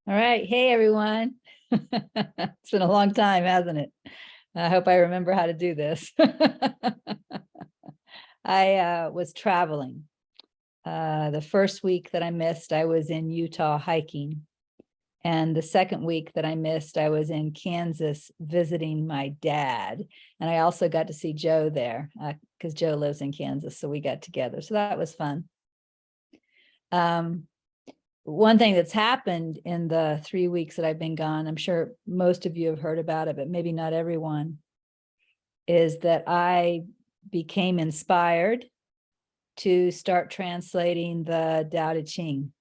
All right. Hey, everyone. It's been a long time, hasn't it? I hope I remember how to do this. I was traveling. The first week that I missed, I was in Utah hiking. And the second week that I missed, I was in Kansas visiting my dad. And I also got to see Joe there because Joe lives in Kansas. So we got together. So that was fun. One thing that's happened in the 3 weeks that I've been gone, I'm sure most of you have heard about it, but maybe not everyone, is that I became inspired to start translating the Tao Te Ching.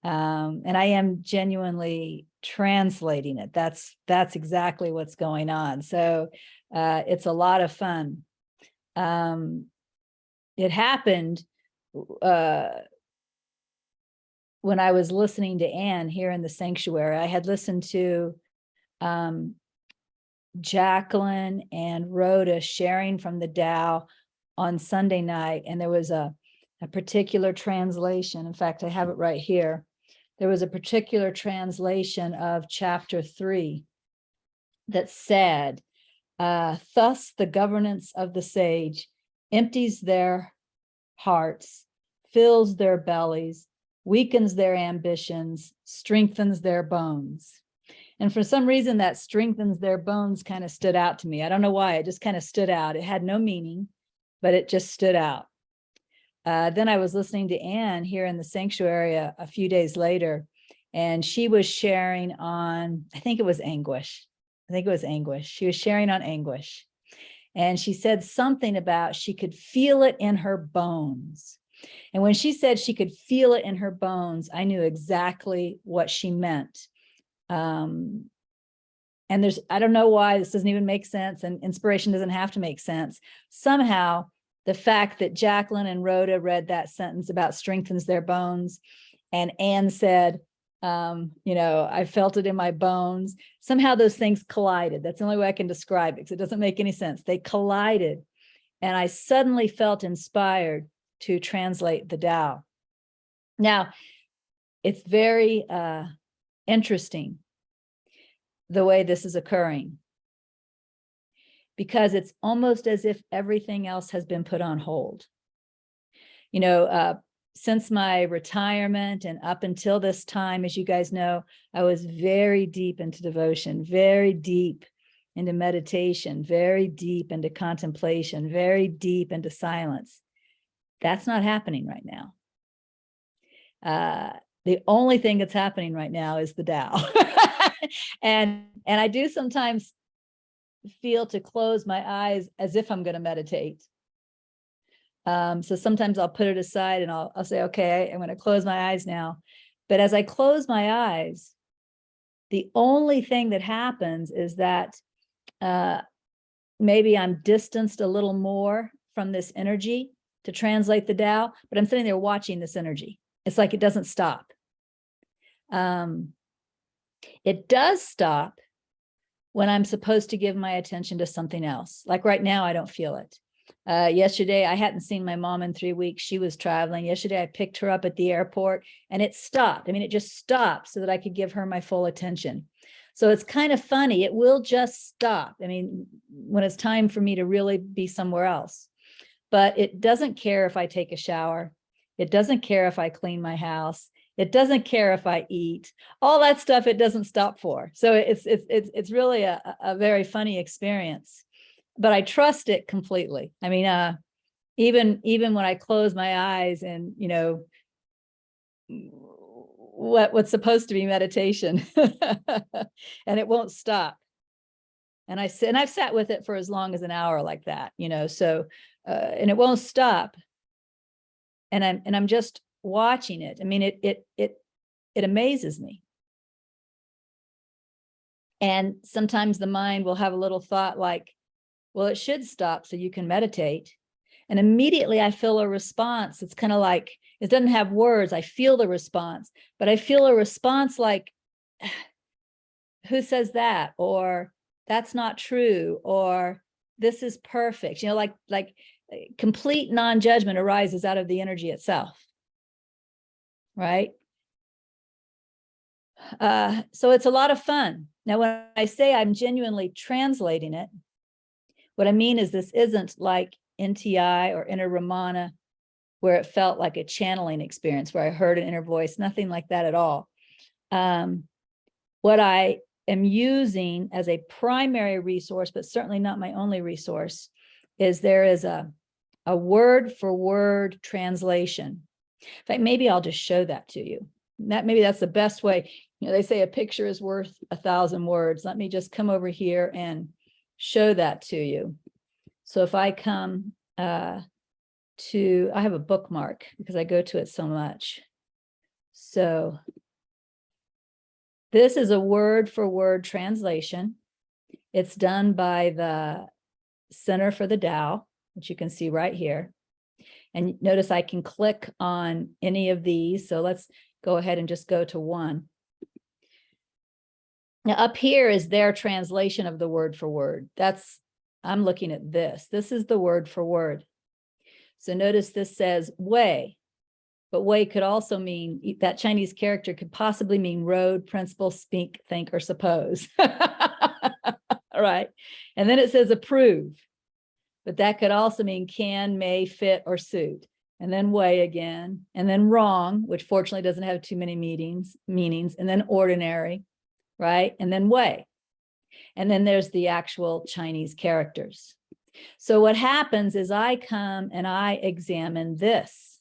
And I am genuinely translating it. That's exactly what's going on. So it's a lot of fun. It happened when I was listening to Anne here in the sanctuary. I had listened to Jacqueline and Rhoda sharing from the Tao on Sunday night, and there was a particular translation. In fact, I have it right here. There was a particular translation of chapter 3 that said, thus the governance of the sage empties their hearts, fills their bellies, weakens their ambitions, strengthens their bones. And for some reason, that strengthens their bones kind of stood out to me. I don't know why, it just kind of stood out. It had no meaning, but it just stood out. Then I was listening to Anne here in the sanctuary a few days later, and she was sharing on, I think it was anguish. She was sharing on anguish. And she said something about she could feel it in her bones. And when she said she could feel it in her bones, I knew exactly what she meant. And I don't know why this doesn't even make sense, and inspiration doesn't have to make sense. Somehow, the fact that Jacqueline and Rhoda read that sentence about strengthens their bones, and Anne said, I felt it in my bones. Somehow those things collided. That's the only way I can describe it, because it doesn't make any sense. They collided, and I suddenly felt inspired to translate the Tao. Now, it's very interesting the way this is occurring, because it's almost as if everything else has been put on hold. Since my retirement and up until this time, as you guys know, I was very deep into devotion, very deep into meditation, very deep into contemplation, very deep into silence. That's not happening right now. The only thing that's happening right now is the Tao. and I do sometimes feel to close my eyes as if I'm going to meditate. So sometimes I'll put it aside and I'll say, okay, I'm going to close my eyes now. But as I close my eyes, the only thing that happens is that maybe I'm distanced a little more from this energy to translate the Tao, but I'm sitting there watching this energy. It's like it doesn't stop. It does stop when I'm supposed to give my attention to something else. Like right now, I don't feel it. Yesterday, I hadn't seen my mom in 3 weeks. She was traveling. Yesterday, I picked her up at the airport and it stopped. I mean, it just stopped so that I could give her my full attention. So it's kind of funny. It will just stop. I mean, when it's time for me to really be somewhere else. But it doesn't care if I take a shower. It doesn't care if I clean my house. It doesn't care if I eat. All that stuff, it doesn't stop for. So it's really a very funny experience. But I trust it completely. I mean, even when I close my eyes and, what's supposed to be meditation and it won't stop. And I've sat with it for as long as an hour like that, so, and it won't stop. And I'm just watching it. I mean, it amazes me. And sometimes the mind will have a little thought like, well, it should stop so you can meditate. And immediately I feel a response. It's kind of like, it doesn't have words. I feel the response, but I feel a response like, who says that? Or that's not true. Or this is perfect. Like complete non-judgment arises out of the energy itself. Right? So it's a lot of fun. Now, when I say I'm genuinely translating it, what I mean is this isn't like NTI or inner Ramana, where it felt like a channeling experience, where I heard an inner voice, nothing like that at all. What I am using as a primary resource, but certainly not my only resource, is there is a word for word translation. In fact, maybe I'll just show that to you. Maybe that's the best way. You know, they say a picture is worth 1,000 words. Let me just come over here and show that to you. So if I come I have a bookmark because I go to it so much. So this is a word for word translation. It's done by the Center for the Tao, which you can see right here. And notice I can click on any of these. So let's go ahead and just go to one. Now up here is their translation of the word for word. I'm looking at this. This is the word for word. So notice this says way, but way could also mean, that Chinese character could possibly mean road, principle, speak, think, or suppose. All right. And then it says approve, but that could also mean can, may, fit, or suit. And then way again, and then wrong, which fortunately doesn't have too many meanings, and then ordinary, right? And then way. And then there's the actual Chinese characters. So what happens is I come and I examine this.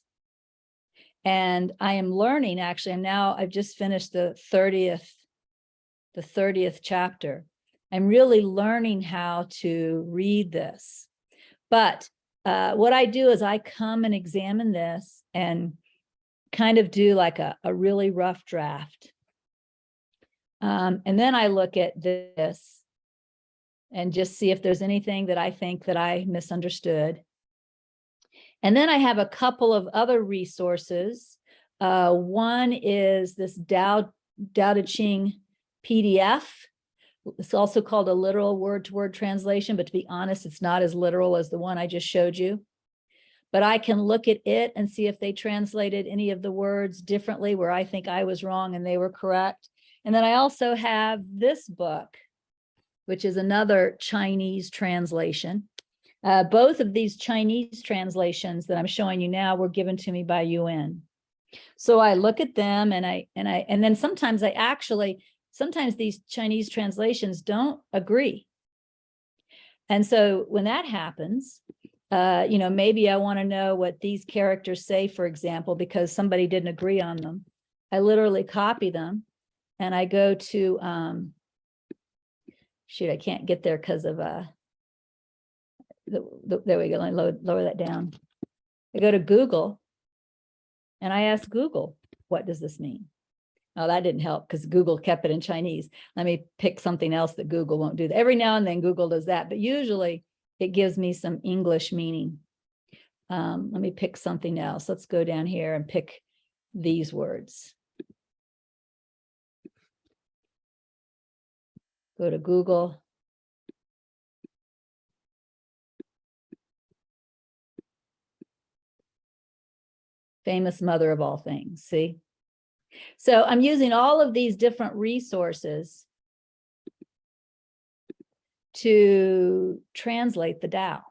And I am learning, actually, I've just finished the 30th chapter. I'm really learning how to read this. But what I do is I come and examine this and kind of do like a really rough draft. And then I look at this and just see if there's anything that I think that I misunderstood. And then I have a couple of other resources. One is this Tao Te Ching PDF. It's also called a literal word-to-word translation, but to be honest, it's not as literal as the one I just showed you. But I can look at it and see if they translated any of the words differently where I think I was wrong and they were correct. And then I also have this book, which is another Chinese translation. Both of these Chinese translations that I'm showing you now were given to me by UN. So I look at them and then sometimes sometimes these Chinese translations don't agree. And so when that happens, maybe I want to know what these characters say, for example, because somebody didn't agree on them. I literally copy them and I go to, shoot, I can't get there because of, there we go, let me lower that down. I go to Google and I ask Google, what does this mean? Oh, that didn't help because Google kept it in Chinese. Let me pick something else that Google won't do. Every now and then Google does that, but usually it gives me some English meaning. Let me pick something else. Let's go down here and pick these words. Go to Google. Famous mother of all things, see? So I'm using all of these different resources to translate the Tao.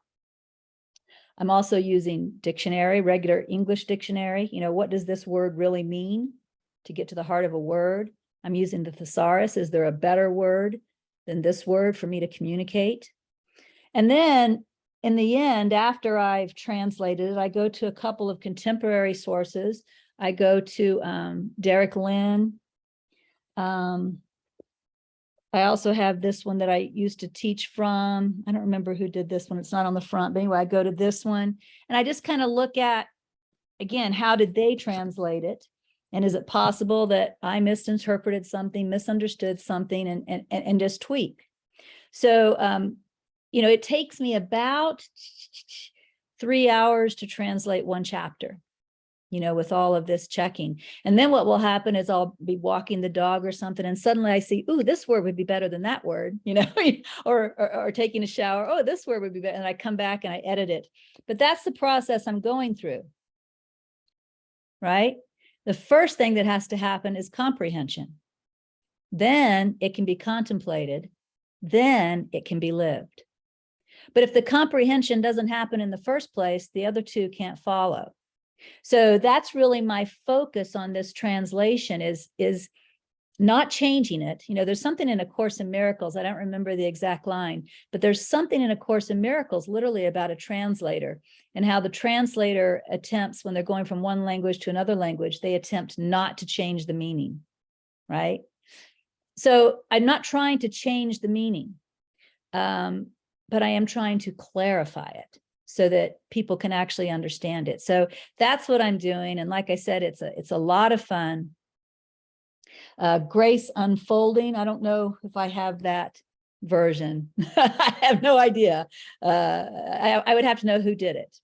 I'm also using dictionary, regular English dictionary. What does this word really mean to get to the heart of a word? I'm using the thesaurus. Is there a better word than this word for me to communicate? And then in the end, after I've translated it, I go to a couple of contemporary sources. I go to Derek Lin. I also have this one that I used to teach from. I don't remember who did this one. It's not on the front, but anyway, I go to this one and I just kind of look at, again, how did they translate it? And is it possible that I misinterpreted something, misunderstood something, and just tweak? So, it takes me about 3 hours to translate one chapter, with all of this checking. And then what will happen is I'll be walking the dog or something, and suddenly I see, ooh, this word would be better than that word, or taking a shower. Oh, this word would be better. And I come back and I edit it. But that's the process I'm going through, right? The first thing that has to happen is comprehension. then it can be contemplated, then it can be lived. But if the comprehension doesn't happen in the first place, the other two can't follow. So that's really my focus on this translation is not changing it. You know, there's something in A Course in Miracles, I don't remember the exact line, but there's something in A Course in Miracles literally about a translator and how the translator attempts, when they're going from one language to another language, they attempt not to change the meaning, right? So I'm not trying to change the meaning, but I am trying to clarify it so that people can actually understand it. So that's what I'm doing. And like I said, it's a lot of fun. Grace Unfolding. I don't know if I have that version. I have no idea. I would have to know who did it.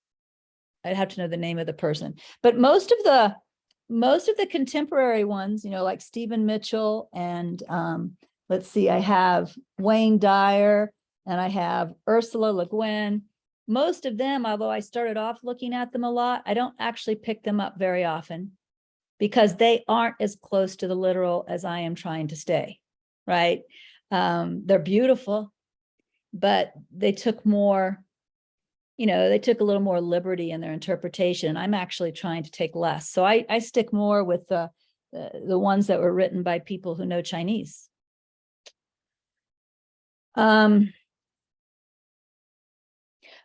I'd have to know the name of the person. But most of the contemporary ones, you know, like Stephen Mitchell and let's see, I have Wayne Dyer and I have Ursula Le Guin. Most of them, although I started off looking at them a lot, I don't actually pick them up very often, because they aren't as close to the literal as I am trying to stay, right? They're beautiful, but they took more, you know, they took a little more liberty in their interpretation. I'm actually trying to take less. So I stick more with the ones that were written by people who know Chinese.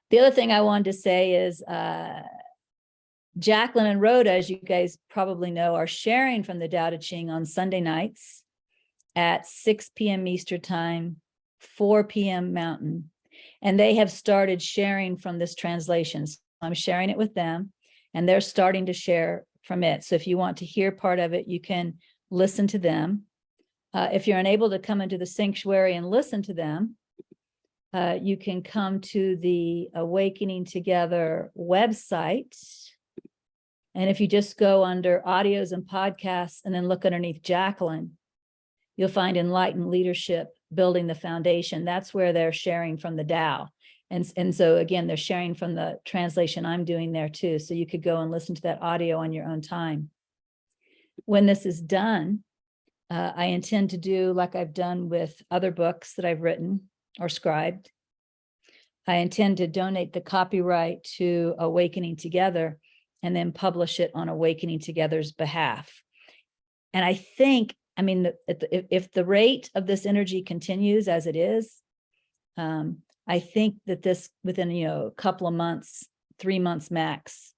The other thing I wanted to say is, Jacqueline and Rhoda, as you guys probably know, are sharing from the Tao Te Ching on Sunday nights at 6 p.m. Eastern Time, 4 p.m. Mountain. And they have started sharing from this translation. So I'm sharing it with them, and they're starting to share from it. So if you want to hear part of it, you can listen to them. If you're unable to come into the sanctuary and listen to them, you can come to the Awakening Together website. And if you just go under audios and podcasts and then look underneath Jacqueline, you'll find Enlightened Leadership, Building the Foundation. That's where they're sharing from the Tao. And so again, they're sharing from the translation I'm doing there too. So you could go and listen to that audio on your own time. When this is done, I intend to do like I've done with other books that I've written or scribed. I intend to donate the copyright to Awakening Together and then publish it on Awakening Together's behalf. And I think, I mean, if the rate of this energy continues as it is, I think that this within, you know, a couple of months, 3 months max,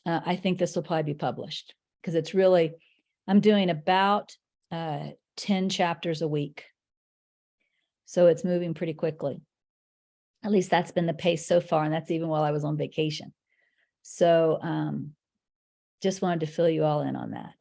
I think this will probably be published, because it's really, I'm doing about 10 chapters a week. So it's moving pretty quickly. At least that's been the pace so far. And that's even while I was on vacation. So just wanted to fill you all in on that.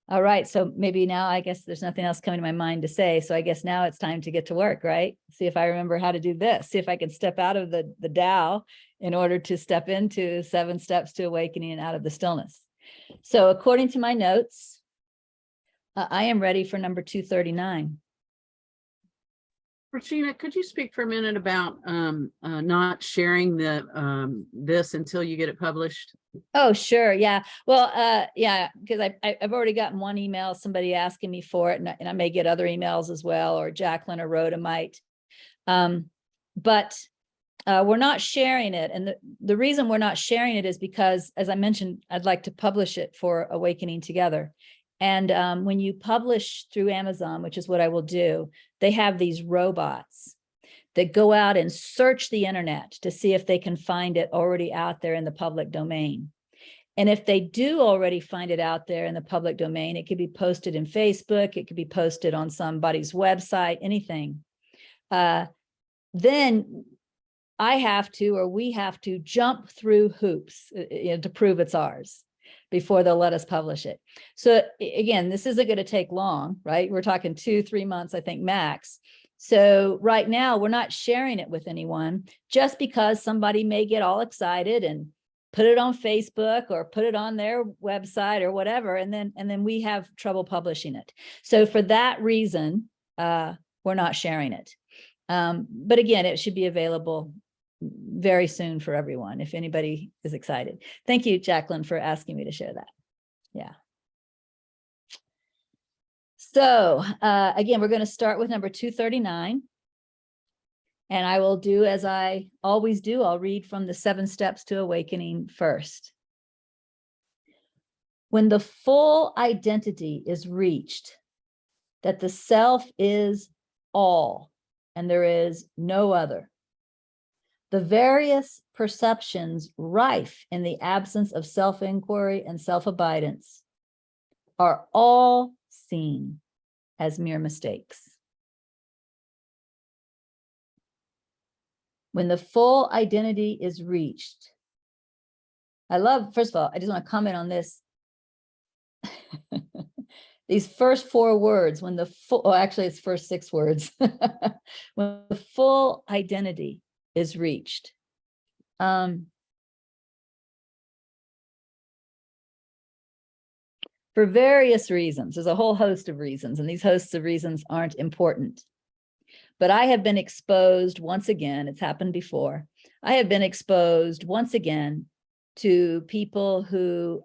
All right, so maybe now I guess there's nothing else coming to my mind to say. So I guess now it's time to get to work, right? See if I remember how to do this. See if I can step out of the Tao in order to step into 7 steps to awakening and out of the stillness. So according to my notes, I am ready for number 239. Regina, could you speak for a minute about not sharing the this until you get it published? Oh, sure. Yeah. Well, yeah, because I've already gotten one email, somebody asking me for it, and I may get other emails as well, or Jacqueline or Rhoda might. But we're not sharing it. And the reason we're not sharing it is because, as I mentioned, I'd like to publish it for Awakening Together. And when you publish through Amazon, which is what I will do, they have these robots that go out and search the internet to see if they can find it already out there in the public domain. And if they do already find it out there in the public domain, it could be posted in Facebook, it could be posted on somebody's website, anything. Then I have to, or we have to jump through hoops, to prove it's ours before they'll let us publish it. So again, this isn't going to take long, right? We're talking 2-3 months, I think, max. So right now we're not sharing it with anyone, just because somebody may get all excited and put it on Facebook or put it on their website or whatever, and then we have trouble publishing it. So for that reason, we're not sharing it. But again, it should be available very soon for everyone, if anybody is excited. Thank you, Jacqueline, for asking me to share that. Yeah. So again, we're going to start with number 239. And I will do as I always do. I'll read from the 7 Steps to Awakening first. When the full identity is reached, that the self is all and there is no other, the various perceptions rife in the absence of self-inquiry and self-abidance are all seen as mere mistakes. When the full identity is reached, I love, first of all, I just want to comment on this. These first 4 words, when the full, oh, actually it's first 6 words. When the full identity is reached. For various reasons, there's a whole host of reasons, and these hosts of reasons aren't important. But I have been exposed once again, it's happened before. I have been exposed once again to people who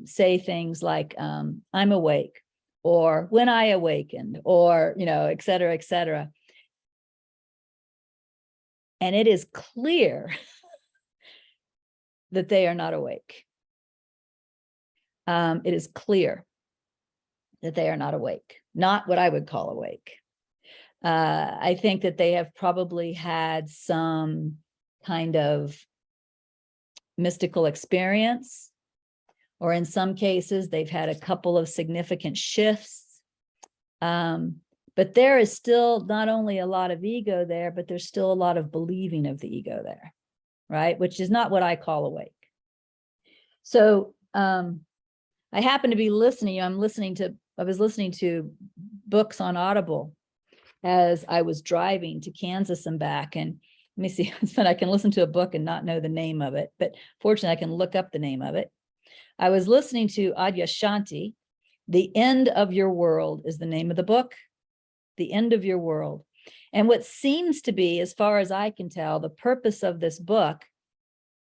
say things like, I'm awake, or when I awakened, or, et cetera, et cetera. And it is clear that they are not awake. It is clear that they are not awake, not what I would call awake. I think that they have probably had some kind of mystical experience, or in some cases, they've had a couple of significant shifts. But there is still not only a lot of ego there, but there's still a lot of believing of the ego there, right? Which is not what I call awake. So I happen to be listening. I was listening to books on Audible as I was driving to Kansas and back. And let me see, it's fun. I can listen to a book and not know the name of it, but fortunately I can look up the name of it. I was listening to Adyshanti. The End of Your World is the name of the book. The End of Your World. And what seems to be, as far as I can tell, the purpose of this book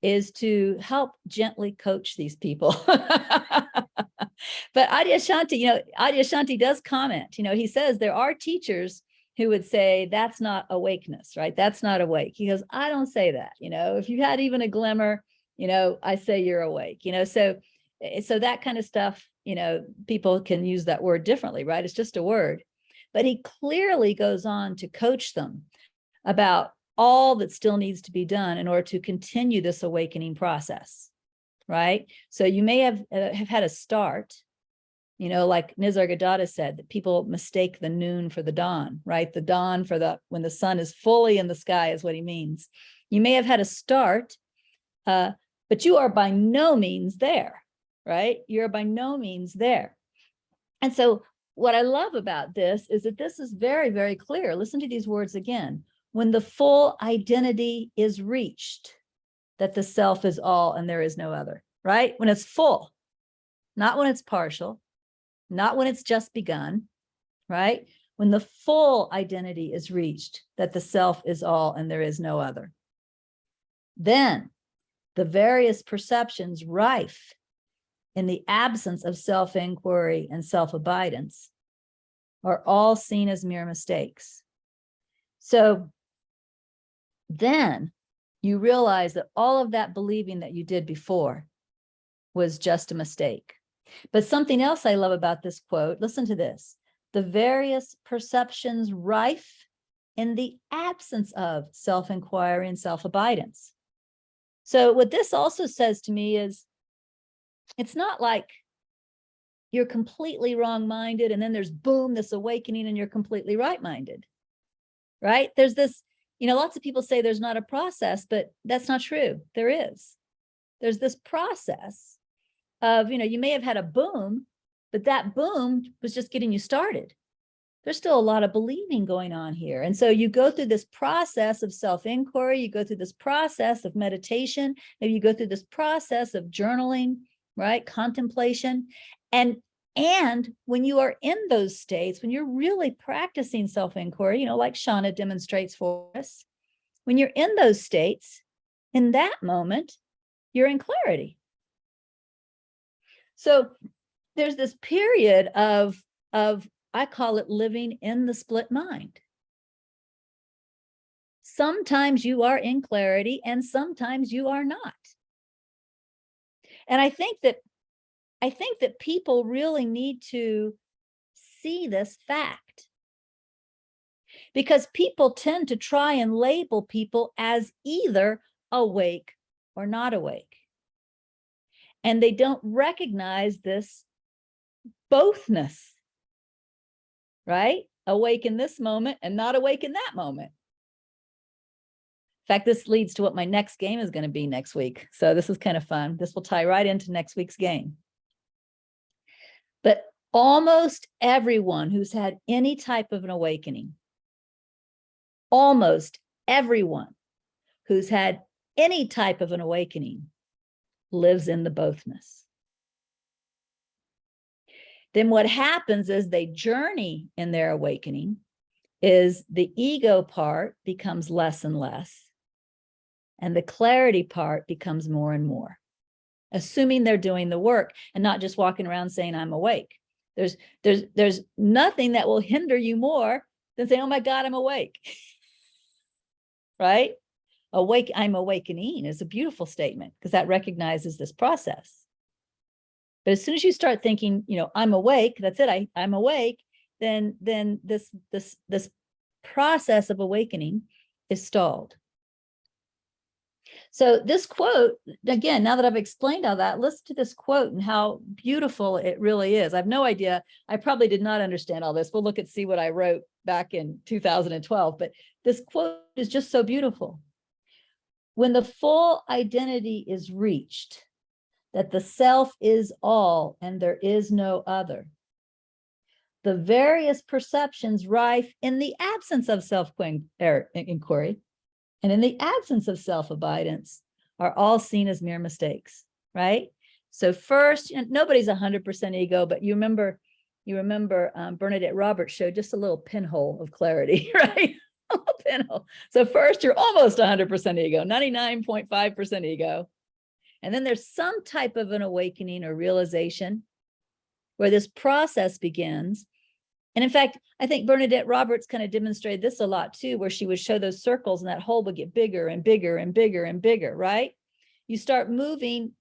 is to help gently coach these people. But Adyshanti does comment, he says there are teachers who would say that's not awakeness, right? That's not awake. He goes, I don't say that. If you had even a glimmer, I say you're awake, so that kind of stuff, people can use that word differently, right? It's just a word. But he clearly goes on to coach them about all that still needs to be done in order to continue this awakening process, right? So you may have had a start, like Nisargadatta said, that people mistake the noon for the dawn, right? The dawn for when the sun is fully in the sky is what he means. You may have had a start, but you are by no means there, right? You're by no means there. And so what I love about this is that this is very, very clear. Listen to these words again. When the full identity is reached, that the self is all and there is no other, right? When it's full, not when it's partial, not when it's just begun, right? When the full identity is reached, that the self is all and there is no other. Then the various perceptions rife in the absence of self-inquiry and self-abidance are all seen as mere mistakes. So then you realize that all of that believing that you did before was just a mistake. But something else I love about this quote, listen to this, the various perceptions rife in the absence of self-inquiry and self-abidance. So what this also says to me is, it's not like you're completely wrong-minded and then there's boom, this awakening and you're completely right-minded, right? There's this, lots of people say there's not a process, but that's not true. There is. There's this process of, you may have had a boom, but that boom was just getting you started. There's still a lot of believing going on here. And so you go through this process of self-inquiry, you go through this process of meditation, maybe you go through this process of journaling, right? Contemplation. And when you are in those states, when you're really practicing self-inquiry, like Shauna demonstrates for us, when you're in those states, in that moment, you're in clarity. So there's this period of I call it living in the split mind. Sometimes you are in clarity and sometimes you are not. And I think that people really need to see this fact, because people tend to try and label people as either awake or not awake. And they don't recognize this bothness, right? Awake in this moment and not awake in that moment. In fact, this leads to what my next game is going to be next week. So this is kind of fun. This will tie right into next week's game. But almost everyone who's had any type of an awakening, almost everyone who's had any type of an awakening lives in the bothness. Then what happens as they journey in their awakening is the ego part becomes less and less, and the clarity part becomes more and more, assuming they're doing the work and not just walking around saying, I'm awake. There's nothing that will hinder you more than saying, oh my God, I'm awake. Right? Awake, I'm awakening is a beautiful statement because that recognizes this process. But as soon as you start thinking, I'm awake, that's it, I'm awake, then this process of awakening is stalled. So this quote, again, now that I've explained all that, listen to this quote and how beautiful it really is. I have no idea. I probably did not understand all this. We'll look and see what I wrote back in 2012, but this quote is just so beautiful. When the full identity is reached, that the self is all and there is no other, the various perceptions rife in the absence of self-inquiry and in the absence of self-abidance are all seen as mere mistakes, right? So first, nobody's 100% ego, but you remember Bernadette Roberts showed just a little pinhole of clarity, right? A little pinhole. So first, you're almost 100% ego, 99.5% ego. And then there's some type of an awakening or realization where this process begins. And in fact, I think Bernadette Roberts kind of demonstrated this a lot too, where she would show those circles and that hole would get bigger and bigger and bigger and bigger, right? You start moving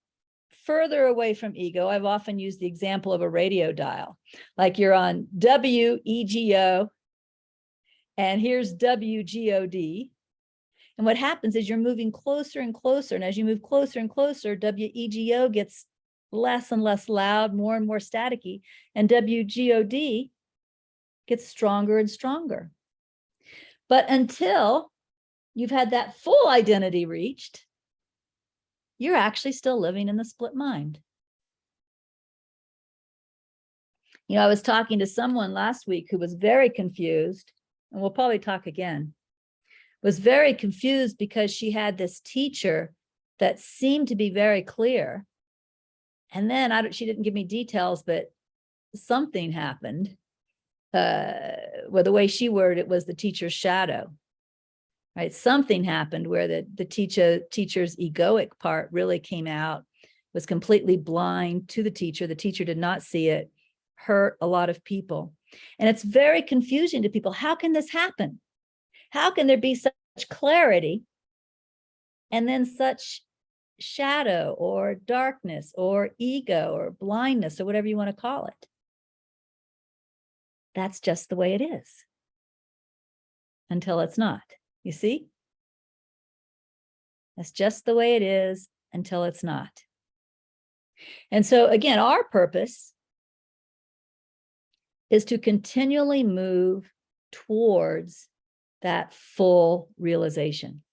further away from ego. I've often used the example of a radio dial, like you're on WEGO and here's WGOD. And what happens is you're moving closer and closer. And as you move closer and closer, WEGO gets less and less loud, more and more staticky, and WGOD gets stronger and stronger. But until you've had that full identity reached, you're actually still living in the split mind. I was talking to someone last week who was very confused, and we'll probably talk again, was very confused because she had this teacher that seemed to be very clear. And then she didn't give me details, but something happened. Well, the way she worded it was the teacher's shadow, right? Something happened where the teacher's egoic part really came out, was completely blind to the teacher. The teacher did not see it, hurt a lot of people. And it's very confusing to people. How can this happen? How can there be such clarity and then such shadow or darkness or ego or blindness or whatever you want to call it? That's just the way it is until it's not. You see? That's just the way it is until it's not. And so again, our purpose is to continually move towards that full realization,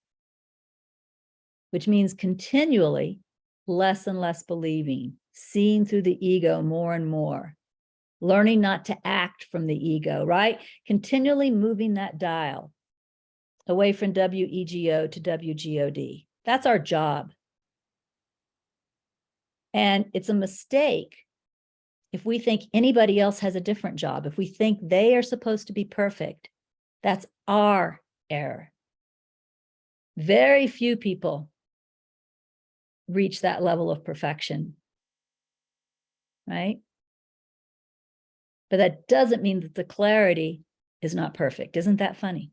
which means continually less and less believing, seeing through the ego more and more, learning not to act from the ego, right? Continually moving that dial away from WEGO to WGOD. That's our job. And it's a mistake if we think anybody else has a different job, if we think they are supposed to be perfect. That's our error. Very few people reach that level of perfection, right? But that doesn't mean that the clarity is not perfect. Isn't that funny?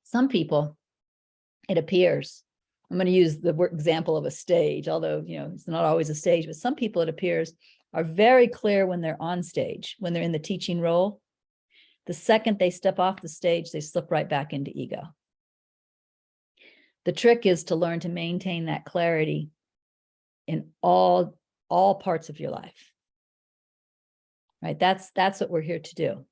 Some people, it appears, I'm going to use the example of a stage, although, it's not always a stage, but some people, it appears, are very clear when they're on stage, when they're in the teaching role. The second they step off the stage, they slip right back into ego. The trick is to learn to maintain that clarity in all parts of your life, right? That's what we're here to do.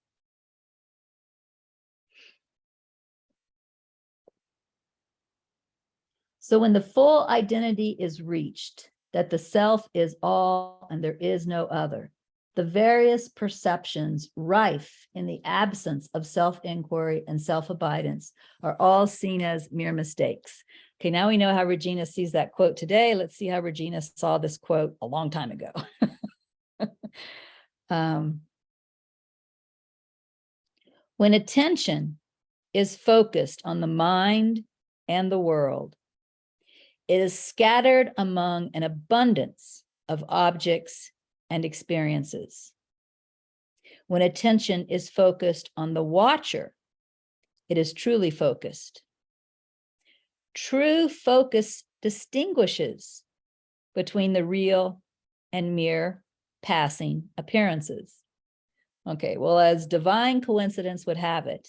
So when the full identity is reached, that the self is all and there is no other, the various perceptions rife in the absence of self-inquiry and self-abidance are all seen as mere mistakes. Okay, now we know how Regina sees that quote today. Let's see how Regina saw this quote a long time ago. When attention is focused on the mind and the world, it is scattered among an abundance of objects and experiences. When attention is focused on the watcher, it is truly focused. True focus distinguishes between the real and mere passing appearances. Okay, well, as divine coincidence would have it,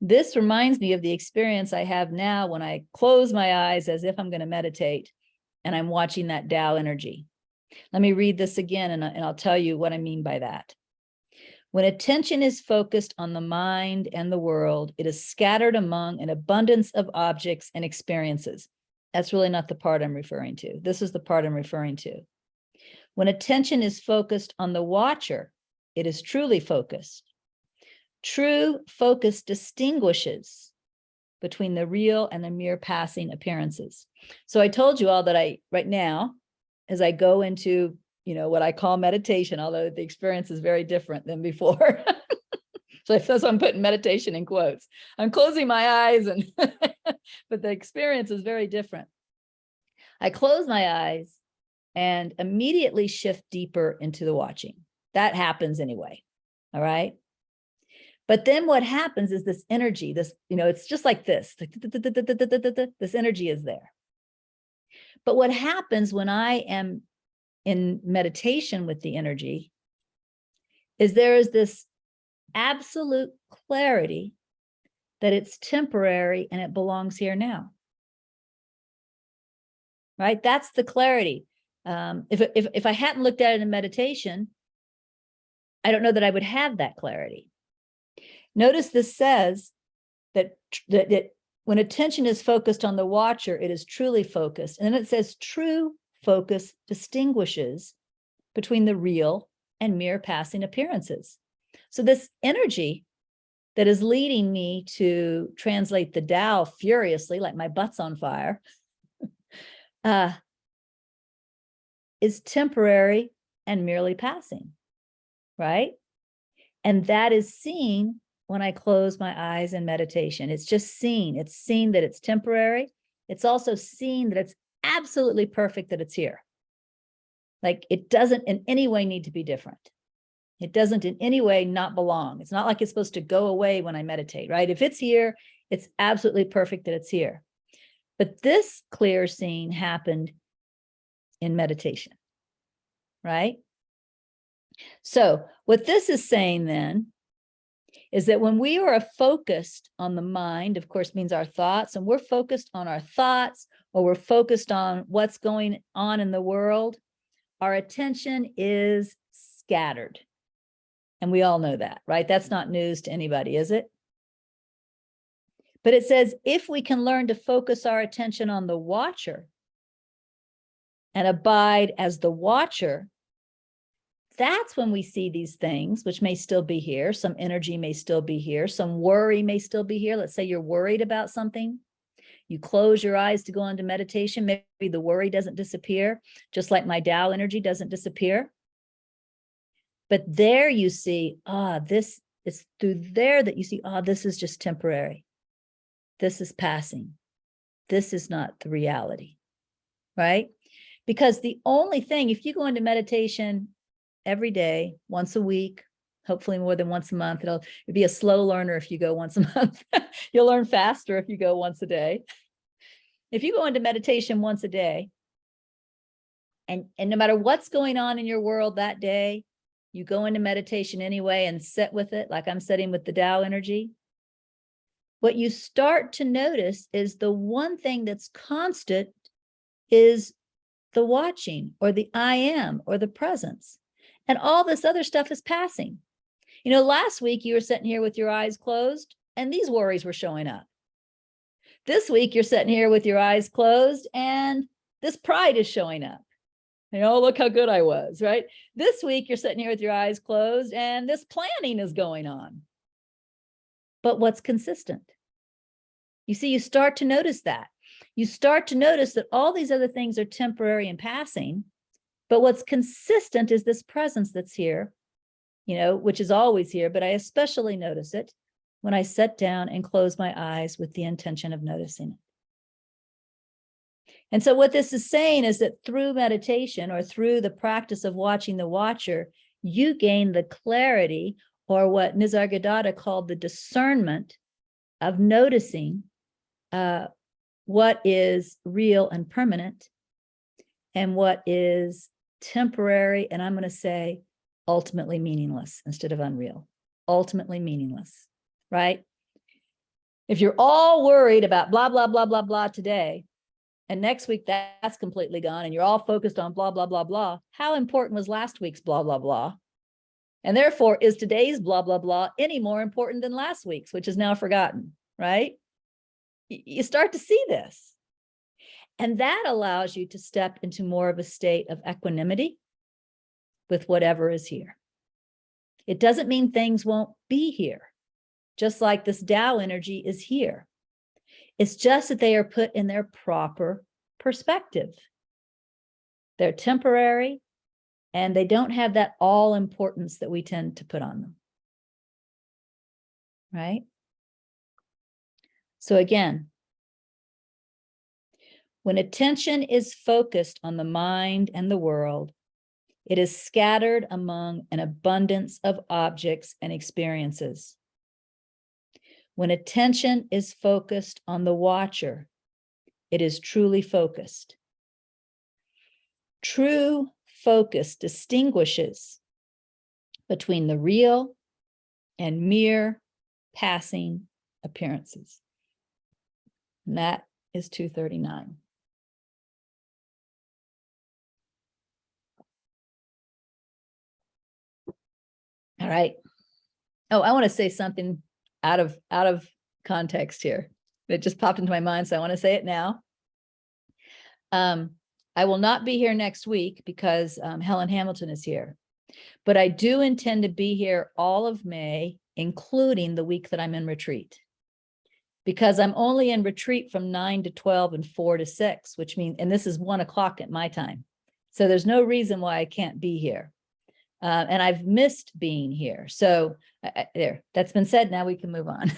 this reminds me of the experience I have now when I close my eyes as if I'm going to meditate and I'm watching that Tao energy. Let me read this again and I'll tell you what I mean by that. When attention is focused on the mind and the world, it is scattered among an abundance of objects and experiences. That's really not the part I'm referring to. This is the part I'm referring to. When attention is focused on the watcher, it is truly focused. True focus distinguishes between the real and the mere passing appearances. So I told you all that right now, as I go into, what I call meditation, although the experience is very different than before. So that's why I'm putting meditation in quotes. I'm closing my eyes, but the experience is very different. I close my eyes and immediately shift deeper into the watching. That happens anyway. All right. But then what happens is this energy, it's just like this. This energy is there. But what happens when I am in meditation with the energy is there is this absolute clarity that it's temporary and it belongs here now. Right? That's the clarity. If I hadn't looked at it in meditation, I don't know that I would have that clarity. Notice this says that when attention is focused on the watcher, it is truly focused. And then it says true focus distinguishes between the real and mere passing appearances. So this energy that is leading me to translate the Tao furiously, like my butt's on fire, is temporary and merely passing, right? And that is seen when I close my eyes in meditation. It's just seen. It's seen that it's temporary. It's also seen that it's absolutely perfect that it's here. Like it doesn't in any way need to be different. It doesn't in any way not belong. It's not like it's supposed to go away when I meditate, right? If it's here, it's absolutely perfect that it's here. But this clear seeing happened in meditation, right? So what this is saying then is that when we are focused on the mind, of course, means our thoughts, and we're focused on our thoughts, or we're focused on what's going on in the world, our attention is scattered. And we all know that, right? That's not news to anybody, is it? But it says, if we can learn to focus our attention on the watcher and abide as the watcher, that's when we see these things, which may still be here. Some energy may still be here. Some worry may still be here. Let's say you're worried about something. You close your eyes to go into meditation. Maybe the worry doesn't disappear, just like my Tao energy doesn't disappear. But there you see, this is through there that you see, this is just temporary. This is passing. This is not the reality, right? Because the only thing, if you go into meditation every day, once a week, hopefully more than once a month, it'll be a slow learner if you go once a month. You'll learn faster if you go once a day. If you go into meditation once a day, and no matter what's going on in your world that day, you go into meditation anyway and sit with it, like I'm sitting with the Tao energy. What you start to notice is the one thing that's constant is the watching, or the I am, or the presence. And all this other stuff is passing. You know, last week you were sitting here with your eyes closed and these worries were showing up. This week you're sitting here with your eyes closed and this pride is showing up. You know, look how good I was, right? This week you're sitting here with your eyes closed and this planning is going on. But what's consistent? You see, you start to notice that. You start to notice that all these other things are temporary and passing, but what's consistent is this presence that's here, you know, which is always here, but I especially notice it when I sit down and close my eyes with the intention of noticing it. And so what this is saying is that through meditation, or through the practice of watching the watcher, you gain the clarity, or what Nisargadatta called the discernment of noticing what is real and permanent and what is temporary, and I'm going to say ultimately meaningless instead of unreal. Ultimately meaningless, right? If you're all worried about blah, blah, blah, blah, blah today, and next week that's completely gone, and you're all focused on blah, blah, blah, blah, how important was last week's blah, blah, blah? And therefore, is today's blah, blah, blah any more important than last week's, which is now forgotten, right? You start to see this. And that allows you to step into more of a state of equanimity with whatever is here. It doesn't mean things won't be here, just like this Tao energy is here. It's just that they are put in their proper perspective. They're temporary, and they don't have that all importance that we tend to put on them, right? So again, when attention is focused on the mind and the world, it is scattered among an abundance of objects and experiences. When attention is focused on the watcher, it is truly focused. True focus distinguishes between the real and mere passing appearances. And that is 239. All right. Oh, I want to say something out of context here. It just popped into my mind, so I want to say it now. I will not be here next week because Helen Hamilton is here, but I do intend to be here all of May, including the week that I'm in retreat, because I'm only in retreat from 9 to 12 and 4 to 6, which means, and this is 1 o'clock at my time. So there's no reason why I can't be here. And I've missed being here. So there, that's been said. Now we can move on.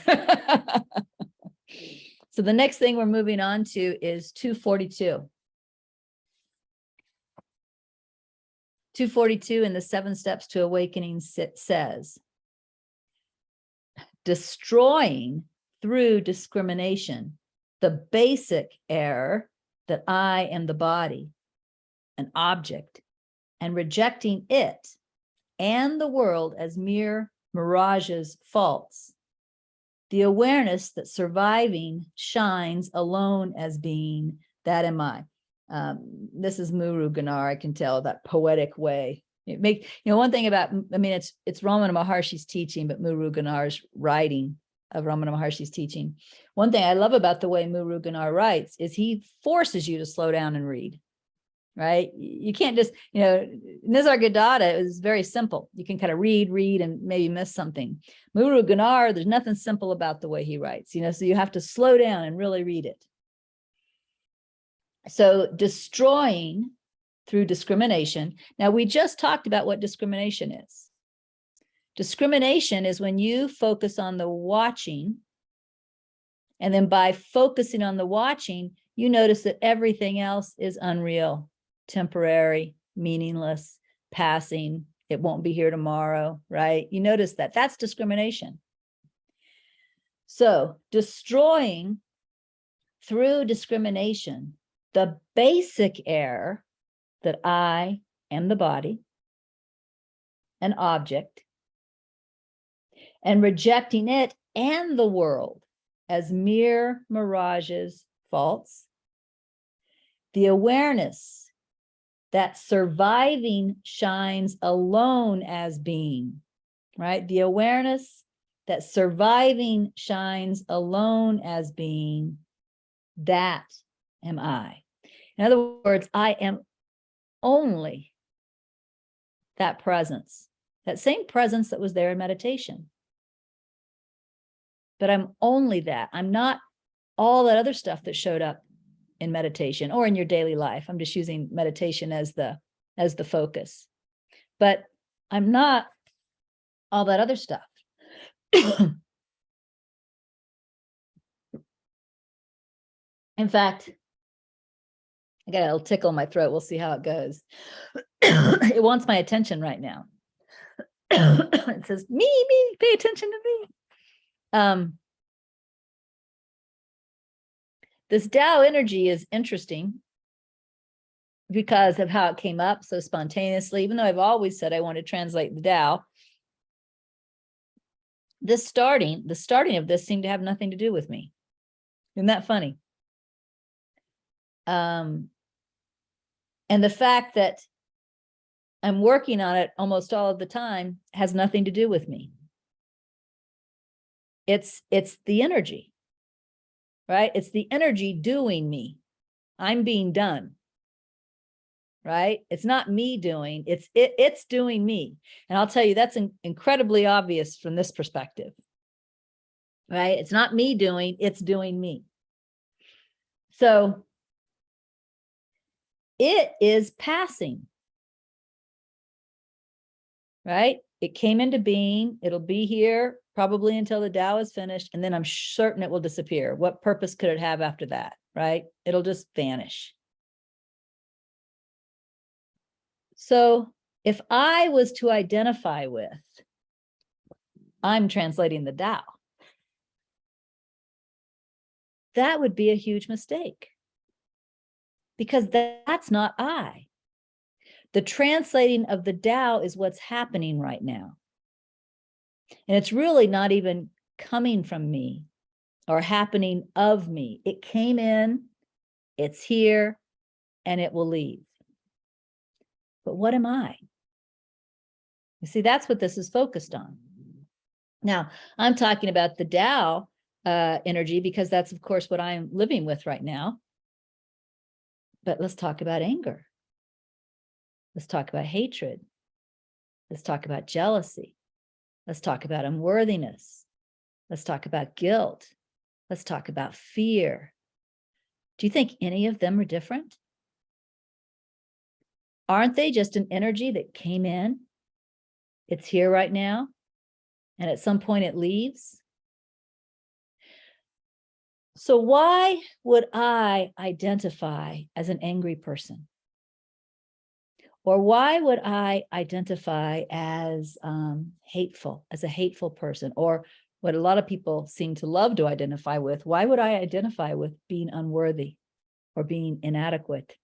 So the next thing we're moving on to is 242. 242 in the 7 Steps to Awakening says, destroying through discrimination the basic error that I am the body, an object, and rejecting it and the world as mere mirages, faults. The awareness that surviving shines alone as being, that am I. This is Muru Ganar, I can tell, that poetic way. It make, one thing about, I mean, it's Ramana Maharshi's teaching, but Muru Ganar's writing of Ramana Maharshi's teaching. One thing I love about the way Muru Ganar writes is he forces you to slow down and read, right? You can't just, Nisargadatta is very simple. You can kind of read, and maybe miss something. Muru Ganar, there's nothing simple about the way he writes, so you have to slow down and really read it. So destroying through discrimination. Now, we just talked about what discrimination is. Discrimination is when you focus on the watching, and then by focusing on the watching, you notice that everything else is unreal, temporary, meaningless, passing. It won't be here tomorrow, right? You notice that. That's discrimination. So destroying through discrimination, the basic error that I am the body, an object, and rejecting it and the world as mere mirages, false. The awareness that surviving shines alone as being, right? The awareness that surviving shines alone as being, that am I. In other words, I am only that presence, that same presence that was there in meditation. But I'm only that. I'm not all that other stuff that showed up in meditation or in your daily life. I'm just using meditation as the focus. But I'm not all that other stuff. In fact, I got a little tickle in my throat. We'll see how it goes. It wants my attention right now. It says, me, pay attention to me. This Tao energy is interesting because of how it came up so spontaneously, even though I've always said I want to translate the Tao. The starting of this seemed to have nothing to do with me. Isn't that funny? And the fact that I'm working on it almost all of the time has nothing to do with me. It's the energy, right? It's the energy doing me. I'm being done, right? It's not me doing, it's doing me. And I'll tell you, that's incredibly obvious from this perspective, right? It's not me doing, it's doing me. So it is passing, right? It came into being. It'll be here probably until the Tao is finished, and then I'm certain it will disappear. What purpose could it have after that, right? It'll just vanish. So if I was to identify with, I'm translating the Tao, that would be a huge mistake, because that's not I. The translating of the Tao is what's happening right now. And it's really not even coming from me or happening of me. It came in, it's here, and it will leave. But what am I? You see, that's what this is focused on. Now, I'm talking about the Tao energy because that's, of course, what I'm living with right now. But let's talk about anger. Let's talk about hatred. Let's talk about jealousy. Let's talk about unworthiness. Let's talk about guilt. Let's talk about fear. Do you think any of them are different? Aren't they just an energy that came in? It's here right now, and at some point it leaves. So why would I identify as an angry person? Or why would I identify as hateful, as a hateful person? Or what a lot of people seem to love to identify with, why would I identify with being unworthy or being inadequate?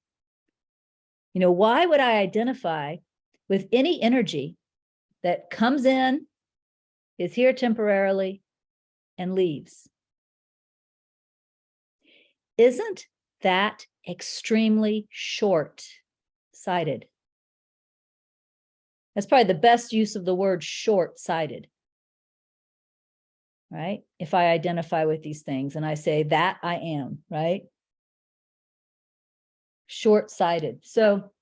You know, why would I identify with any energy that comes in, is here temporarily, and leaves? Isn't that extremely short-sighted? That's probably the best use of the word short-sighted, right? If I identify with these things and I say that I am, right? Short-sighted. So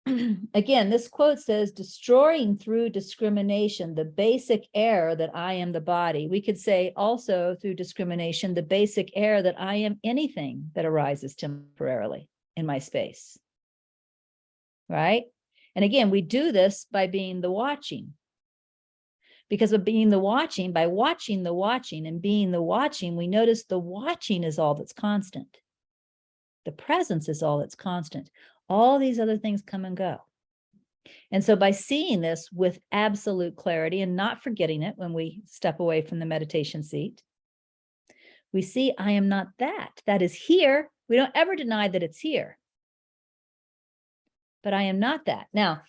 again, this quote says, destroying through discrimination the basic error that I am the body. We could say also through discrimination, the basic error that I am anything that arises temporarily in my space. Right? And again, we do this by being the watching. Because of being the watching, by watching the watching and being the watching, we notice the watching is all that's constant. The presence is all that's constant. All these other things come and go. And so by seeing this with absolute clarity and not forgetting it when we step away from the meditation seat, we see I am not that. That is here. We don't ever deny that it's here. But I am not that. Now,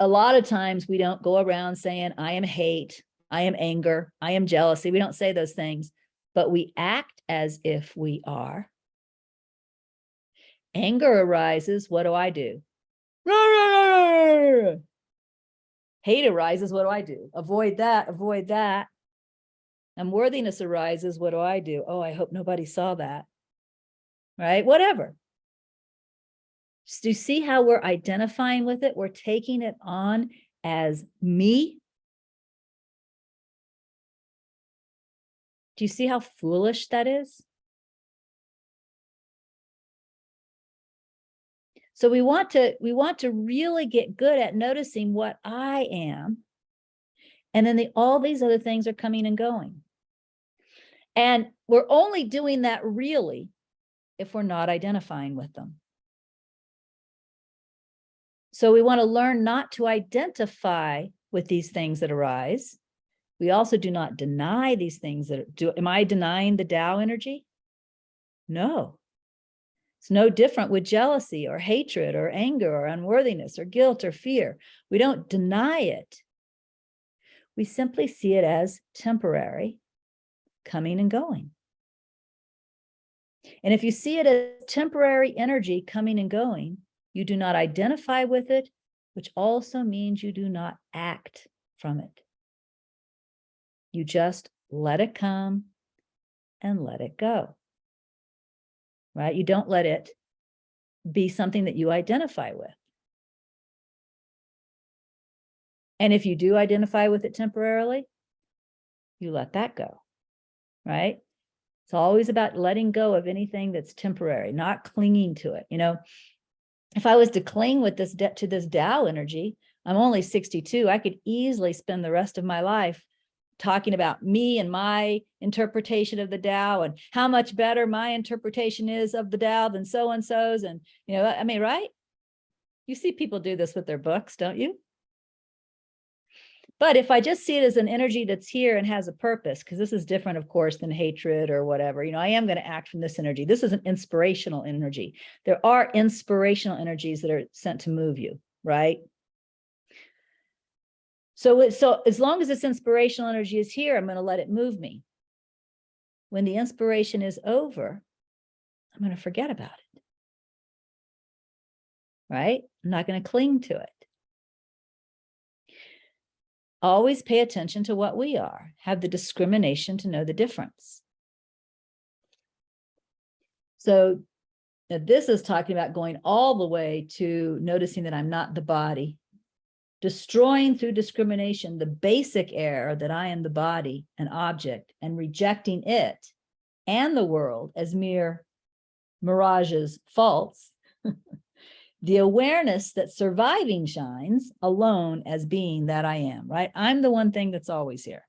a lot of times we don't go around saying, I am hate, I am anger, I am jealousy. We don't say those things, but we act as if we are. Anger arises, what do? Hate arises, what do? Avoid that, avoid that. Unworthiness arises, what do? Oh, I hope nobody saw that. Right? Whatever. Do you see how we're identifying with it? We're taking it on as me. Do you see how foolish that is? So we want to really get good at noticing what I am. And then all these other things are coming and going. And we're only doing that really if we're not identifying with them. So we want to learn not to identify with these things that arise. We also do not deny these things am I denying the Tao energy? No. It's no different with jealousy or hatred or anger or unworthiness or guilt or fear. We don't deny it. We simply see it as temporary, coming and going. And if you see it as temporary energy coming and going, you do not identify with it, which also means you do not act from it. You just let it come and let it go. Right? You don't let it be something that you identify with. And if you do identify with it temporarily, you let that go. Right? It's always about letting go of anything that's temporary, not clinging to it. You know, if I was to cling with this to this Tao energy, I'm only 62. I could easily spend the rest of my life talking about me and my interpretation of the Tao and how much better my interpretation is of the Tao than so-and-so's. And, you know, I mean, right? You see people do this with their books, don't you? But if I just see it as an energy that's here and has a purpose, because this is different, of course, than hatred or whatever, you know, I am going to act from this energy. This is an inspirational energy. There are inspirational energies that are sent to move you, right? So as long as this inspirational energy is here, I'm going to let it move me. When the inspiration is over, I'm going to forget about it. Right? I'm not going to cling to it. Always pay attention to what we are. Have the discrimination to know the difference. So this is talking about going all the way to noticing that I'm not the body. Destroying through discrimination the basic error that I am the body, an object, and rejecting it and the world as mere mirages, false. The awareness that surviving shines alone as being that I am, right? I'm the one thing that's always here.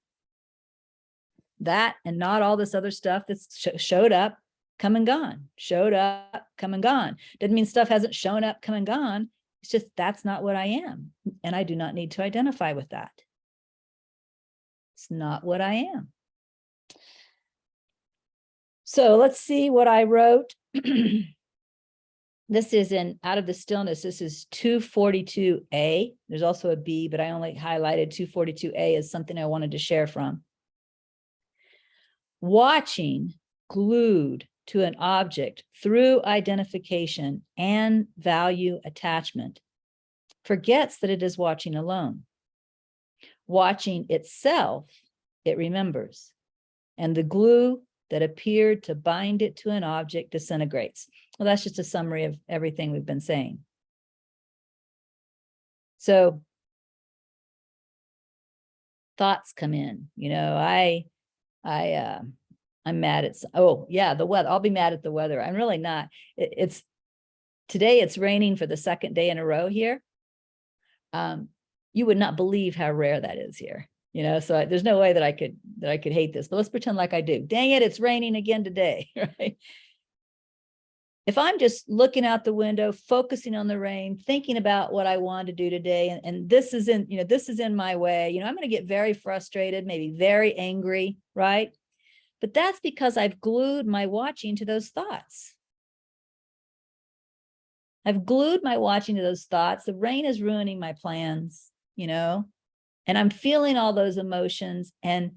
That and not all this other stuff that's showed up, come and gone, showed up, come and gone. Doesn't mean stuff hasn't shown up, come and gone. It's just that's not what I am. And I do not need to identify with that. It's not what I am. So let's see what I wrote. This is out of the stillness. This is 242A. There's also a B, but I only highlighted 242A as something I wanted to share from. Watching glued to an object through identification and value attachment forgets that it is watching alone. Watching itself, it remembers, and the glue that appeared to bind it to an object disintegrates. Well, that's just a summary of everything we've been saying. So thoughts come in, I'm mad at, the weather. I'll be mad at the weather. I'm really not. Today it's raining for the second day in a row here. You would not believe how rare that is here. So there's no way that I could hate this, but let's pretend like I do. Dang it, it's raining again today, right? If I'm just looking out the window, focusing on the rain, thinking about what I want to do today, and this is in my way, I'm going to get very frustrated, maybe very angry, right? But that's because I've glued my watching to those thoughts. I've glued my watching to those thoughts. The rain is ruining my plans, and I'm feeling all those emotions. And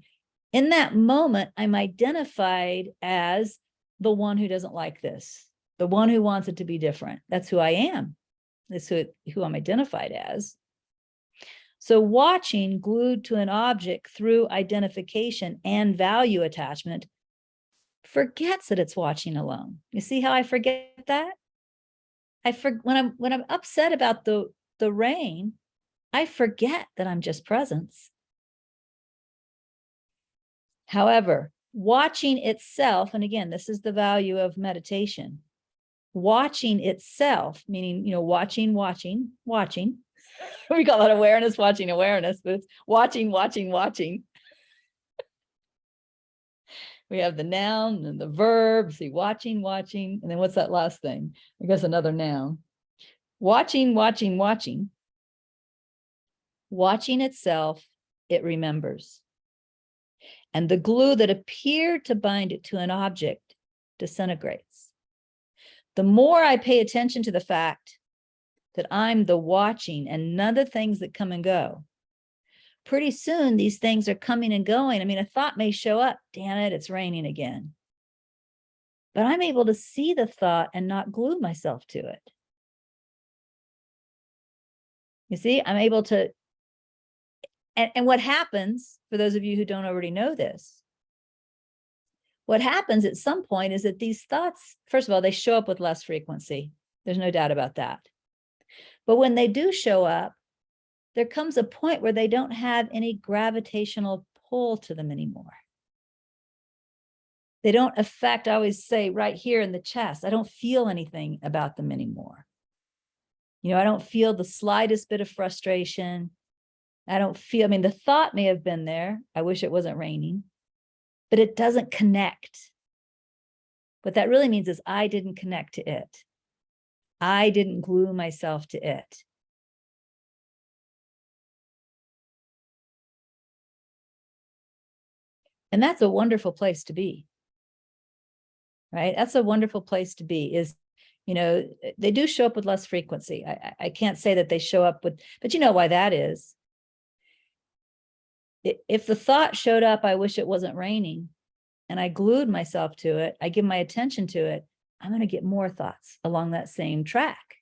in that moment, I'm identified as the one who doesn't like this, the one who wants it to be different. That's who I am. That's who I'm identified as. So watching glued to an object through identification and value attachment forgets that it's watching alone. You see how I forget that? When I'm upset about the rain, I forget that I'm just presence. However, watching itself, and again, this is the value of meditation. Watching itself, meaning, watching. We call that awareness, watching awareness, but it's watching. We have the noun and the verb, see, watching. And then what's that last thing? I guess another noun. Watching. Watching itself, it remembers. And the glue that appeared to bind it to an object disintegrates. The more I pay attention to the fact that I'm the watching and none of the things that come and go, pretty soon these things are coming and going. I mean, a thought may show up, damn it, it's raining again. But I'm able to see the thought and not glue myself to it. You see, I'm able to, and what happens, for those of you who don't already know this, what happens at some point is that these thoughts, first of all, they show up with less frequency. There's no doubt about that. But when they do show up, there comes a point where they don't have any gravitational pull to them anymore. They don't affect, I always say right here in the chest, I don't feel anything about them anymore. I don't feel the slightest bit of frustration. The thought may have been there. I wish it wasn't raining, but it doesn't connect. What that really means is I didn't connect to it. I didn't glue myself to it. And that's a wonderful place to be, right? That's a wonderful place to be, is, they do show up with less frequency. I can't say that they show up with, but you know why that is. If the thought showed up, I wish it wasn't raining, and I glued myself to it, I give my attention to it, I'm going to get more thoughts along that same track.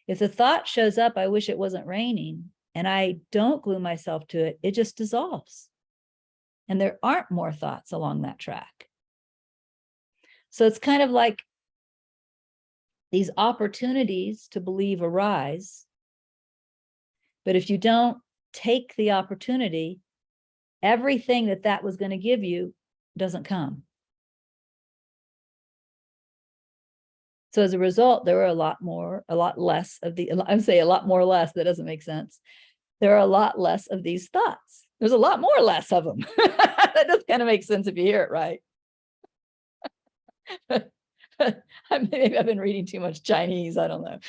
If the thought shows up, I wish it wasn't raining, and I don't glue myself to it, it just dissolves. And there aren't more thoughts along that track. So it's kind of like these opportunities to believe arise. But if you don't take the opportunity, everything that was going to give you doesn't come. So as a result, there are a lot less of the, I say a lot more or less, that doesn't make sense. There are a lot less of these thoughts. There's a lot more less of them. That does kind of make sense if you hear it right. Maybe I've been reading too much Chinese. I don't know.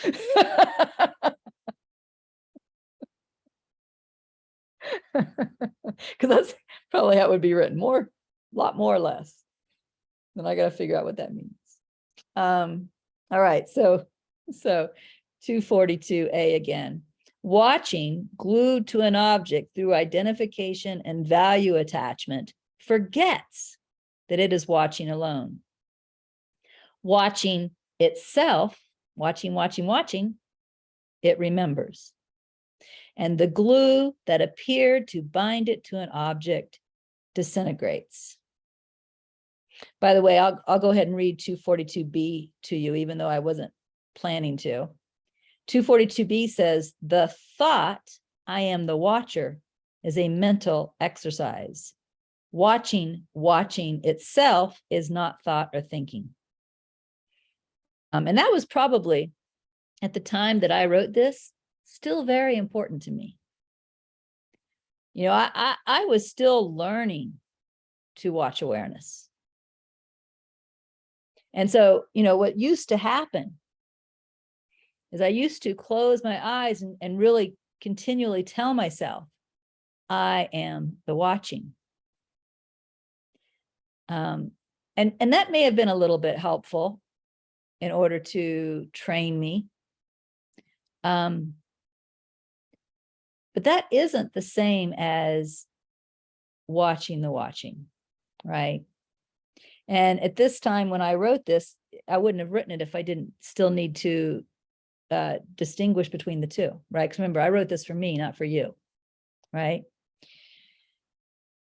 Because that's probably how it would be written. A lot more or less. Then I got to figure out what that means. All right. So 242A again. Watching glued to an object through identification and value attachment forgets that it is watching alone. Watching itself, watching, it remembers. And the glue that appeared to bind it to an object disintegrates. By the way, I'll go ahead and read 242B to you, even though I wasn't planning to. 242b says, the thought, I am the watcher, is a mental exercise. Watching itself is not thought or thinking. And that was probably, at the time that I wrote this, still very important to me. You know, I was still learning to watch awareness. And so, you know, what used to happen is I used to close my eyes and really continually tell myself, I am the watching. And that may have been a little bit helpful in order to train me. But that isn't the same as watching the watching, right? And at this time when I wrote this, I wouldn't have written it if I didn't still need to distinguish between the two, right? Because remember, I wrote this for me, not for you, right?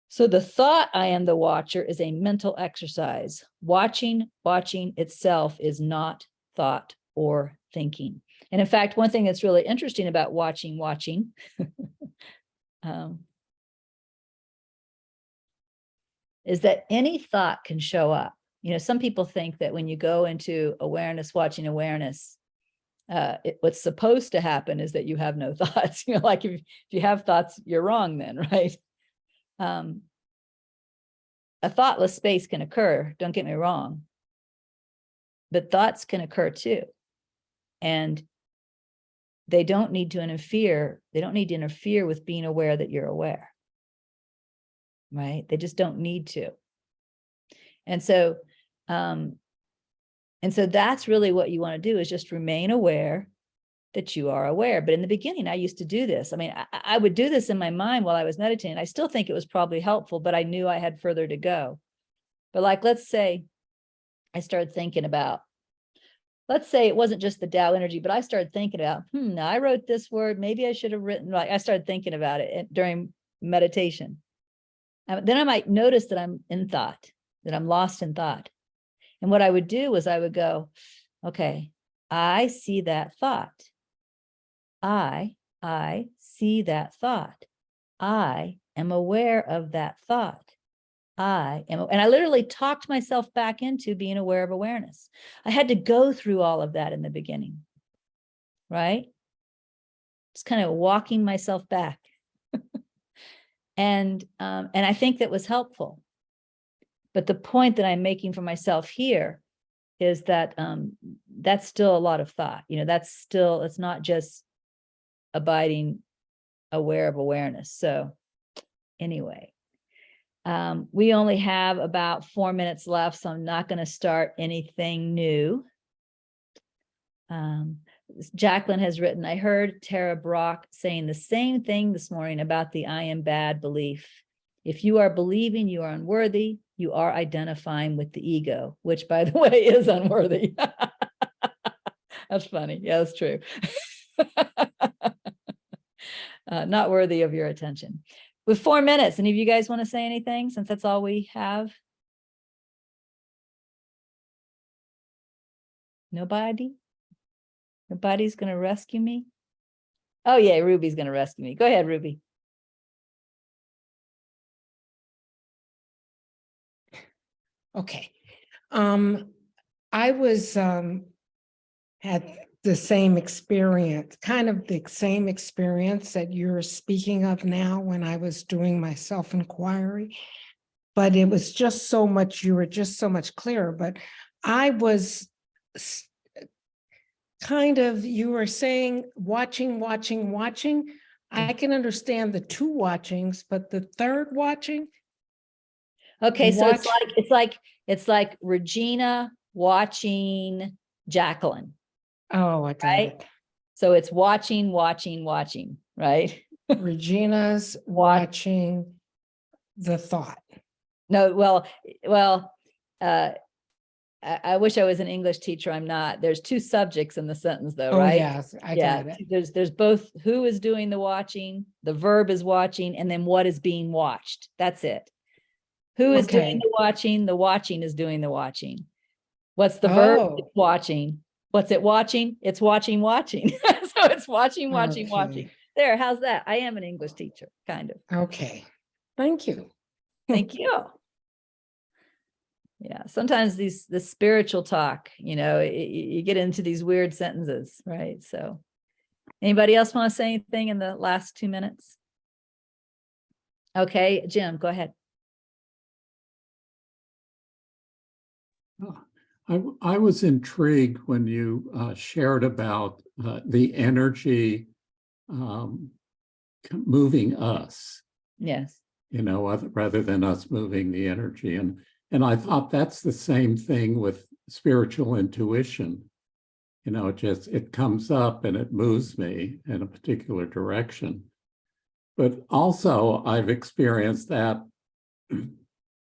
So the thought, I am the watcher, is a mental exercise. Watching itself is not thought or thinking. And in fact, one thing that's really interesting about watching is that any thought can show up. You know, some people think that when you go into awareness, watching awareness, what's supposed to happen is that you have no thoughts. You know, like if you have thoughts, you're wrong then, right? A thoughtless space can occur, don't get me wrong, but thoughts can occur too. And they don't need to interfere. They don't need to interfere with being aware that you're aware, right? They just don't need to. And so that's really what you want to do, is just remain aware that you are aware. But in the beginning, I used to do this. I mean, I would do this in my mind while I was meditating. I still think it was probably helpful, but I knew I had further to go. But like, let's say I started thinking about, let's say it wasn't just the Tao energy, but I started thinking about, now I wrote this word, maybe I should have written, like I started thinking about it during meditation. Then I might notice that I'm in thought, that I'm lost in thought. And what I would do was I would go, okay, I see that thought. I see that thought. I am aware of that thought. And I literally talked myself back into being aware of awareness. I had to go through all of that in the beginning, right? Just kind of walking myself back. And I think that was helpful. But the point that I'm making for myself here is that that's still a lot of thought. You know, it's not just abiding aware of awareness. So anyway, we only have about 4 minutes left, so I'm not going to start anything new. Jacqueline has written, I heard Tara Brach saying the same thing this morning about the I am bad belief. If you are believing you are unworthy, you are identifying with the ego, which, by the way, is unworthy. That's funny. Yeah, that's true. Not worthy of your attention. With 4 minutes, any of you guys want to say anything, since that's all we have? Nobody? Nobody's going to rescue me? Oh, yeah, Ruby's going to rescue me. Go ahead, Ruby. Okay. I was had the same experience, kind of the same experience that you're speaking of now when I was doing my self-inquiry, but it was just so much, you were just so much clearer. But I was kind of, you were saying watching. I can understand the two watchings, but the third watching. Okay, so it's like Regina watching Jacqueline. Oh, I got right? it. So it's watching, right? Regina's watching the thought. No, well, I wish I was an English teacher. I'm not. There's two subjects in the sentence, though, right? Yes, I got it. There's both who is doing the watching, the verb is watching, and then what is being watched. That's it. Who is doing the watching is doing the watching. What's the verb? It's watching. What's it watching? It's watching. So it's watching, watching, Okay. watching. There, how's that? I am an English teacher, kind of. Okay, thank you. Thank you. Yeah, sometimes the spiritual talk, you get into these weird sentences, right? So anybody else want to say anything in the last 2 minutes? Okay, Jim, go ahead. I was intrigued when you shared about the energy moving us, Yes. rather than us moving the energy. And I thought that's the same thing with spiritual intuition. It comes up and it moves me in a particular direction. But also I've experienced that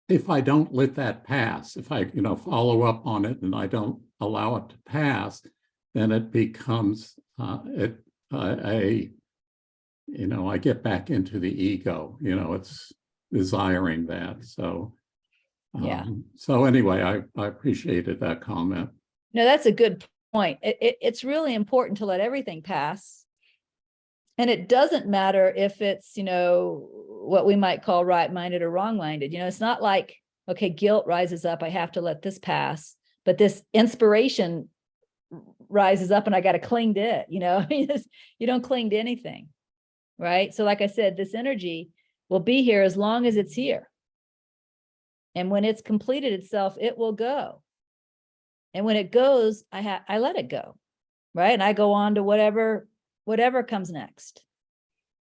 if I don't let that pass, if I, follow up on it and I don't allow it to pass, then it becomes I get back into the ego, it's desiring that. So, Yeah. So anyway, I appreciated that comment. No, that's a good point. It's really important to let everything pass. And it doesn't matter if it's, what we might call right-minded or wrong-minded. It's not like, okay, guilt rises up, I have to let this pass, but this inspiration rises up and I got to cling to it, you don't cling to anything, right? So like I said, this energy will be here as long as it's here. And when it's completed itself, it will go. And when it goes, I let it go, right? And I go on to whatever comes next.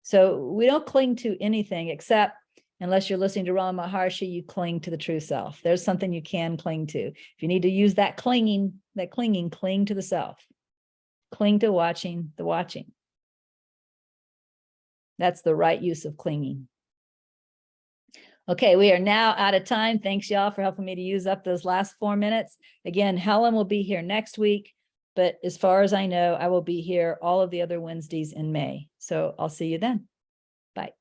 So we don't cling to anything except, unless you're listening to Ramana Maharshi, you cling to the true self. There's something you can cling to. If you need to use that clinging, cling to the self. Cling to watching the watching. That's the right use of clinging. Okay, we are now out of time. Thanks, y'all, for helping me to use up those last 4 minutes. Again, Helen will be here next week, but as far as I know, I will be here all of the other Wednesdays in May. So I'll see you then. Bye.